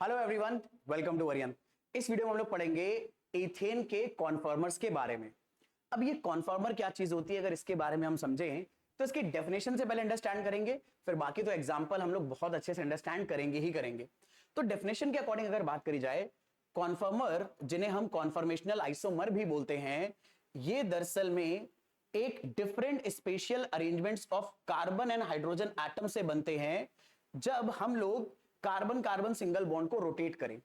Hello everyone, welcome to वरियन। इस video में हम लोग पढ़ेंगे इथेन के कॉन्फॉर्मर्स के बारे में। अब ये कॉन्फॉर्मर क्या चीज होती है, अगर इसके बारे में हम समझें तो इसकी डेफिनेशन से पहले अंडरस्टैंड करेंगे, फिर बाकी तो एग्जांपल हम लोग बहुत अच्छे से अंडरस्टैंड करेंगे ही करेंगे। तो डेफिनेशन के अकॉर्डिंग अगर बात करी जाए, कॉन्फॉर्मर जिन्हें हम कॉन्फॉर्मेशनल आइसोमर भी बोलते हैं, ये दरअसल में एक different spatial arrangements of carbon and hydrogen atom से बनते हैं जब हम लोग कार्बन कार्बन सिंगल बॉन्ड को रोटेट करें।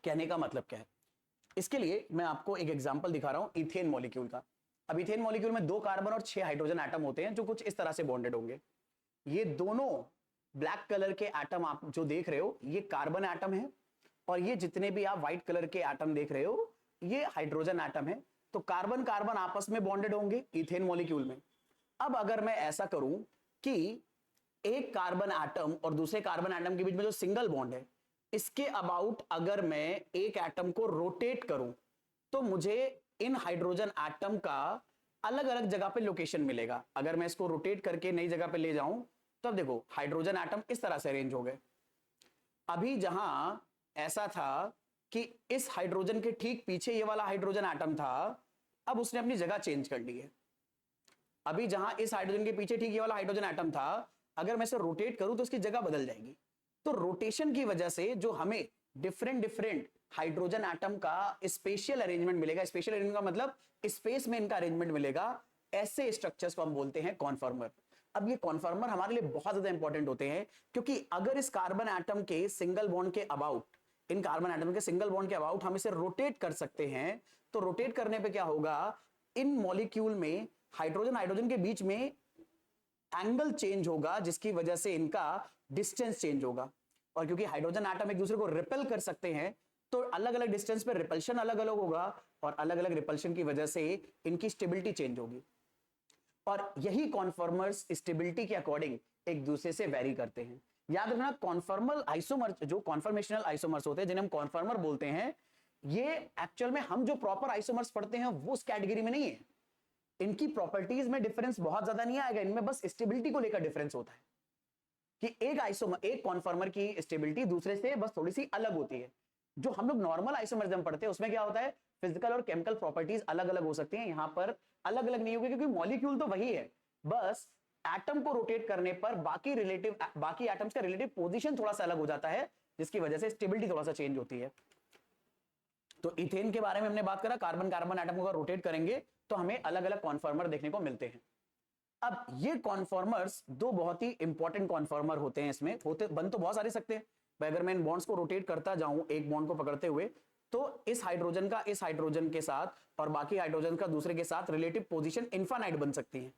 कहने का मतलब क्या है, इसके लिए मैं आपको एक एग्जांपल दिखा रहा हूं इथेन मॉलिक्यूल का। अब इथेन मॉलिक्यूल में 2 कार्बन और 6 हाइड्रोजन एटम होते हैं जो कुछ इस तरह से बॉन्डेड होंगे। ये दोनों ब्लैक कलर के एटम आप जो देख रहे हो, ये कार्बन एटम है, और ये जितने भी आप व्हाइट कलर के एटम देख रहे हो, ये हाइड्रोजन एटम है। तो कार्बन कार्बन आपस में बॉन्डेड होंगे इथेन मॉलिक्यूल में। अब अगर मैं ऐसा करूं कि एक कार्बन एटम और दूसरे कार्बन एटम के बीच में जो सिंगल बॉन्ड है, इसके अबाउट अगर मैं एक एटम को रोटेट करूं तो मुझे इन हाइड्रोजन एटम का अलग अलग जगह पे लोकेशन मिलेगा। अगर मैं इसको रोटेट करके नई जगह पे ले जाऊं तो अब देखो हाइड्रोजन एटम इस तरह से अरेंज हो गए। अभी जहां ऐसा था कि इस हाइड्रोजन के ठीक पीछे ये वाला हाइड्रोजन एटम था, अब उसने अपनी जगह चेंज कर ली है। अभी जहां इस हाइड्रोजन के पीछे ठीक ये वाला हाइड्रोजन एटम था, अगर मैं इसे रोटेट करूं तो इसकी जगह बदल जाएगी। तो रोटेशन की वजह से जो हमें डिफरेंट डिफरेंट हाइड्रोजन एटम का स्पेशियल अरेंजमेंट मिलेगा, स्पेशल अरेंजमेंट का मतलब स्पेस में इनका अरेंजमेंट मिलेगा, ऐसे स्ट्रक्चर्स को हम बोलते हैं कॉन्फॉर्मर। अब ये कॉन्फॉर्मर हमारे लिए बहुत ज्यादा इंपॉर्टेंट होते हैं, क्योंकि अगर इस कार्बन एटम के सिंगल बॉन्ड के अबाउट, इन कार्बन एटम के सिंगल बॉन्ड के अबाउट हम इसे रोटेट कर सकते हैं, तो रोटेट करने पे क्या होगा, इन मॉलिक्यूल में हाइड्रोजन हाइड्रोजन के बीच में एंगल चेंज होगा, जिसकी वजह से इनका डिस्टेंस चेंज होगा। और क्योंकि हाइड्रोजन एटम एक दूसरे को रिपेल कर सकते हैं, तो अलग अलग डिस्टेंस पे रिपल्शन अलग अलग होगा, और अलग अलग रिपल्शन की वजह से इनकी स्टेबिलिटी चेंज होगी। और यही कॉन्फॉर्मर्स स्टेबिलिटी के अकॉर्डिंग एक दूसरे से वेरी करते हैं। याद रखना, कॉन्फॉर्मल आइसोमर, जो कॉन्फॉर्मेशनल आइसोमर्स होते हैं जिन्हें हम कॉन्फॉर्मर बोलते हैं, ये एक्चुअल में हम जो प्रॉपर आइसोमर्स पढ़ते हैं वो उस कैटेगरी में नहीं है। इनकी प्रॉपर्टीज में डिफरेंस बहुत ज्यादा नहीं आएगा, इनमें बस स्टेबिलिटी को लेकर डिफरेंस होता है कि एक आइसोमर, एक कॉन्फॉर्मर की स्टेबिलिटी दूसरे से बस थोड़ी सी अलग होती है। जो हम लोग नॉर्मल आइसोमरिज्म पढ़ते हैं उसमें क्या होता है, फिजिकल और केमिकल प्रॉपर्टीज अलग अलग हो सकती हैं, यहां पर अलग अलग नहीं होगी, क्योंकि मॉलिक्यूल तो वही है, बस एटम को रोटेट करने पर बाकी एटम्स का रिलेटिव पोजीशन थोड़ा सा अलग हो जाता है, जिसकी वजह से स्टेबिलिटी थोड़ा सा चेंज होती है। तो इथेन के बारे में हमने बात करा, कार्बन कार्बन एटम को रोटेट करेंगे तो हमें अलग अलग कॉन्फॉर्मर देखने को मिलते हैं। अब ये कॉन्फॉर्मर्स 2 बहुत ही इंपॉर्टेंट कॉन्फॉर्मर होते हैं। इसमें होते बन तो बहुत सारे सकते हैं, अगर मैं इन बॉन्ड्स को रोटेट करता जाऊं एक बॉन्ड को पकड़ते हुए, तो इस हाइड्रोजन का इस हाइड्रोजन के साथ और बाकी हाइड्रोजन का दूसरे के साथ रिलेटिव पोजीशन इनफाइनाइट बन सकती है।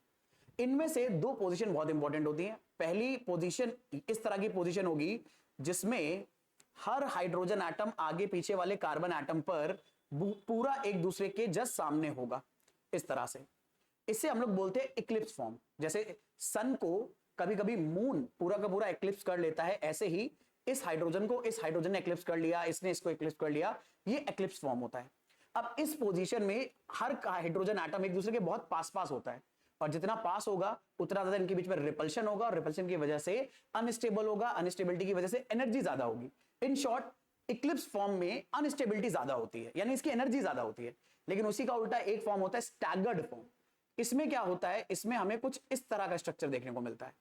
इनमें से 2 पोजीशन बहुत इंपॉर्टेंट होती हैं। पहली पोजीशन इस तरह की पोजीशन होगी जिसमें हर हाइड्रोजन एटम आगे पीछे वाले कार्बन एटम पर पूरा एक दूसरे के जस्ट सामने होगा, इस तरह से। इससे हम लोग बोलते हैं इक्लिप्स फॉर्म। जैसे सन को कभी कभी मून पूरा का पूरा इक्लिप्स कर लेता है, ऐसे ही इस हाइड्रोजन को इस हाइड्रोजन ने इक्लिप्स कर लिया, इसने इसको इक्लिप्स कर लिया, ये इक्लिप्स फॉर्म होता है। अब इस पोजीशन में हर हाइड्रोजन एटम एक दूसरे के बहुत पास पास होता है, और जितना पास होगा उतना ज्यादा इनके बीच में रिपल्शन होगा, और रिपल्शन की वजह से अनस्टेबल होगा, अनस्टेबिलिटी की वजह से एनर्जी ज्यादा होगी। इन शॉर्ट, इक्लिप्स फॉर्म में अनस्टेबिलिटी ज्यादा होती है, यानी इसकी एनर्जी ज्यादा होती है। लेकिन उसी का उल्टा एक फॉर्म होता है स्टैगर्ड फॉर्म। इसमें क्या होता है, इसमें हमें कुछ इस तरह का स्ट्रक्चर देखने को मिलता है।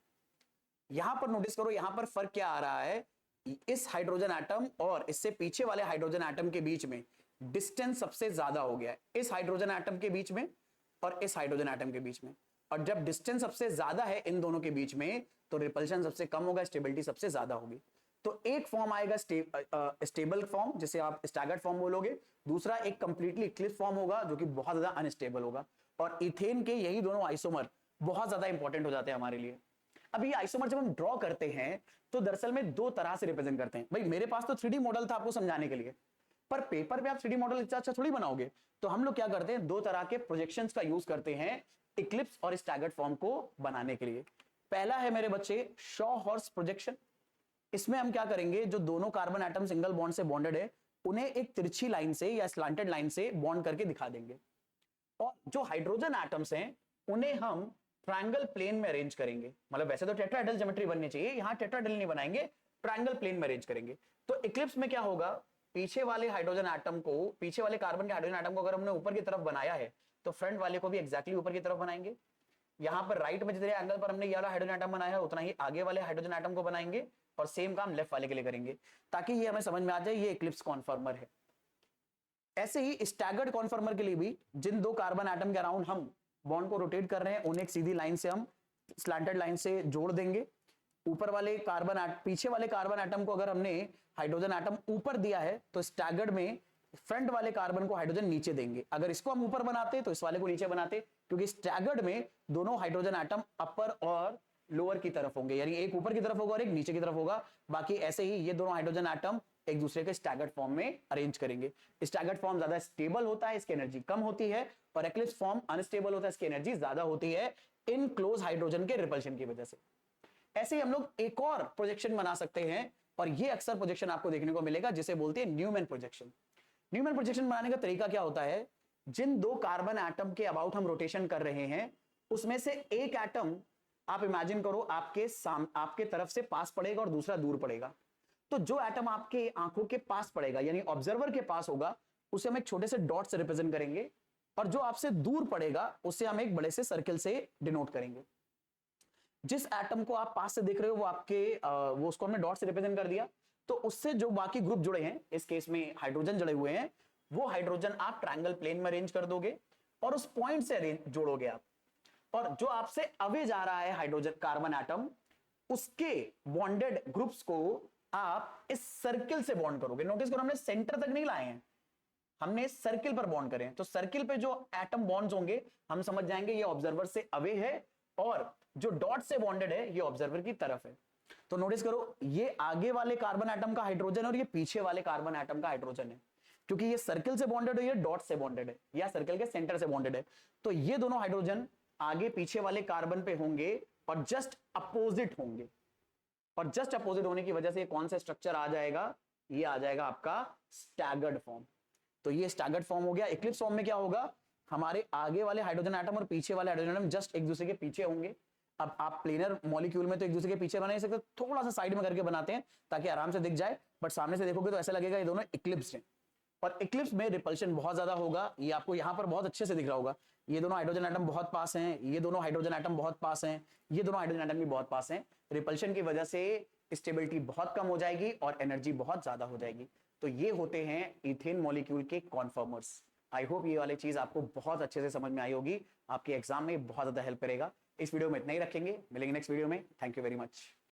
यहां पर नोटिस करो, यहां पर फर्क क्या आ रहा है, इस हाइड्रोजन एटम और इससे पीछे वाले हाइड्रोजन एटम के बीच में डिस्टेंस सबसे ज्यादा हो गया है, इस हाइड्रोजन एटम के बीच में और इस हाइड्रोजन एटम के बीच में। और जब डिस्टेंस सबसे ज्यादा है इन दोनों के बीच में, तो रिपल्शन सबसे कम होगा, स्टेबिलिटी सबसे ज्यादा होगी। तो एक फॉर्म आएगा स्टेबल फॉर्म, जिसे आप स्टैगर्ड फॉर्म बोलोगे। दूसरा एक कंप्लीटली इक्लिप्स फॉर्म होगा, जो कि बहुत ज्यादा अनस्टेबल होगा। और इथेन के यही दोनों आइसोमर बहुत ज्यादा इंपॉर्टेंट हो जाते हैं हमारे लिए। अब ये आइसोमर जब हम ड्रॉ करते हैं तो दरअसल में 2 तरह से रिप्रेजेंट करते हैं। भाई मेरे पास तो 3D मॉडल था आपको समझाने के लिए, पर पेपर पे आप 3D मॉडल इतना अच्छा थोड़ी बनाओगे। तो हम लोग क्या करते हैं, 2 तरह के प्रोजेक्शंस का यूज करते हैं इक्लिप्स और स्टैगर्ड फॉर्म को बनाने के लिए। पहला है मेरे बच्चे शॉ हॉर्स प्रोजेक्शन। इसमें हम क्या करेंगे, जो दोनों कार्बन एटम सिंगल बॉन्ड से बॉन्डेड है, उन्हें एक तिरछी लाइन से या स्लांटेड लाइन से बॉन्ड करके दिखा देंगे, और जो हाइड्रोजन एटम्स हैं उन्हें हम ट्रायंगल प्लेन में अरेंज करेंगे। मतलब वैसे तो टेट्राहेड्रल ज्योमेट्री बननी चाहिए, यहां टेट्राहेड्रल नहीं बनाएंगे, ट्रायंगल प्लेन में अरेंज करेंगे। तो इक्लिप्स में क्या होगा, पीछे वाले हाइड्रोजन एटम को, पीछे वाले कार्बन के हाइड्रोजन एटम को अगर हमने ऊपर की तरफ बनाया है तो फ्रंट वाले को भी एग्जैक्टली ऊपर की तरफ बनाएंगे। यहां पर राइट में जितने एंगल पर हमने ये वाला हाइड्रोजन एटम बनाया है उतना ही आगे वाले हाइड्रोजन एटम को बनाएंगे, और सेम काम लेफ्ट वाले के लिए करेंगे, ताकि ये हमें समझ में आ जाए ये इक्लिप्स कॉन्फॉर्मर है। ऐसे ही स्टैगर्ड कॉन्फॉर्मर के लिए भी जिन दो कार्बन एटम के अराउंड हम बॉन्ड को रोटेट कर रहे हैं उन्हें एक सीधी लाइन से हम स्लैंटेड लाइन से जोड़ देंगे। ऊपर वाले कार्बन, पीछे वाले कार्बन एटम को अगर हमने हाइड्रोजन एटम ऊपर दिया है तो स्टैगर्ड में फ्रंट वाले कार्बन को हाइड्रोजन नीचे देंगे। अगर इसको हम ऊपर बनाते तो इस वाले को नीचे बनाते, क्योंकि स्टैगर्ड में दोनों हाइड्रोजन एटम अपर और लोअर की तरफ होंगे, यानी एक ऊपर की तरफ होगा और एक नीचे की तरफ होगा। बाकी ऐसे ही ये दोनों हाइड्रोजन एटम एक दूसरे के स्टैगर्ड फॉर्म में अरेंज करेंगे। स्टैगर्ड फॉर्म ज्यादा स्टेबल होता है, इसकी एनर्जी कम होती है, और एक्लिप्स फॉर्म अनस्टेबल होता है, इसकी एनर्जी ज्यादा होती है इन क्लोज हाइड्रोजन के रिपल्शन की वजह से। ऐसे ही हम लोग एक और प्रोजेक्शन बना सकते हैं, और ये अक्सर प्रोजेक्शन आपको देखने को मिलेगा जिसे बोलते हैं न्यूमैन प्रोजेक्शन। न्यूमैन प्रोजेक्शन बनाने का तरीका क्या होता है, जिन दो कार्बन एटम के अबाउट हम रोटेशन कर रहे हैं उसमें से एक एटम आप इमेजिन करो आपके तरफ से पास पड़ेगा और दूसरा दूर पड़ेगा। तो जो एटम आपके आंखों के पास पड़ेगा यानी ऑब्जर्वर के पास होगा उसे हम एक छोटे से डॉट से रिप्रेजेंट करेंगे, और जो आपसे दूर पड़ेगा उसे हम एक बड़े से सर्किल से डिनोट करेंगे। जिस एटम को आप पास से देख रहे हो वो आपके वो उसको हमने डॉट से रिप्रेजेंट कर दिया, तो उससे जो बाकी ग्रुप जुड़े हैं, इस केस में हाइड्रोजन जुड़े हुए हैं, वो हाइड्रोजन आप ट्रायंगल प्लेन में अरेंज कर दोगे और उस पॉइंट से जोड़ोगे आप। और जो आपसे अवे जा रहा है हाइड्रोजन कार्बन एटम, उसके बॉन्डेड ग्रुप्स को आप इस सर्किल से बॉन्ड करोगे। नोटिस करो हमने सेंटर तक नहीं लाए हैं, हमने सर्किल पर बॉन्ड करें, तो सर्किल पे जो एटम बॉन्ड्स होंगे हम समझ जाएंगे ये ऑब्जर्वर से अवे है, और जो डॉट से बॉन्डेड है ये ऑब्जर्वर की तरफ है। तो नोटिस करो ये आगे वाले कार्बन एटम का हाइड्रोजन है और ये पीछे वाले कार्बन एटम का हाइड्रोजन है, क्योंकि ये सर्किल से बॉन्डेड है, ये डॉट से बॉन्डेड है या सर्किल के सेंटर से बॉन्डेड है। तो ये दोनों हाइड्रोजन आगे पीछे वाले कार्बन पे होंगे और जस्ट अपोजिट होंगे, और जस्ट अपोजिट होने की वजह से ये कौन सा स्ट्रक्चर आ जाएगा, ये आ जाएगा आपका स्टैगर्ड फॉर्म। तो ये स्टैगर्ड फॉर्म हो गया। इक्लिप्स फॉर्म में क्या होगा, हमारे आगे वाले हाइड्रोजन एटम और पीछे वाले हाइड्रोजन एटम जस्ट एक दूसरे के पीछे होंगे। अब आप प्लेनर मॉलिक्यूल में तो एक दूसरे के पीछे बना नहीं सकते, थोड़ा सा साइड में करके बनाते हैं ताकि आराम से दिख जाए, बट सामने से देखोगे तो ऐसा लगेगा ये दोनों इक्लिप्स हैं। और इक्लिप्स में रिपल्शन बहुत ज्यादा होगा, ये आपको यहां पर बहुत अच्छे से दिख रहा होगा। ये दोनों हाइड्रोजन एटम बहुत पास हैं, ये दोनों हाइड्रोजन एटम बहुत पास हैं, ये दोनों हाइड्रोजन एटम भी बहुत पास हैं। रिपल्शन की वजह से स्टेबिलिटी बहुत कम हो जाएगी और एनर्जी बहुत ज्यादा हो जाएगी। तो ये होते हैं इथेन मॉलिक्यूल के कॉन्फॉर्मर्स। आई होप ये वाली चीज आपको बहुत अच्छे से समझ में आई होगी, आपके एग्जाम में बहुत ज्यादा हेल्प करेगा। इस वीडियो में इतना ही रखेंगे, मिलेंगे नेक्स्ट वीडियो में। Thank you very much.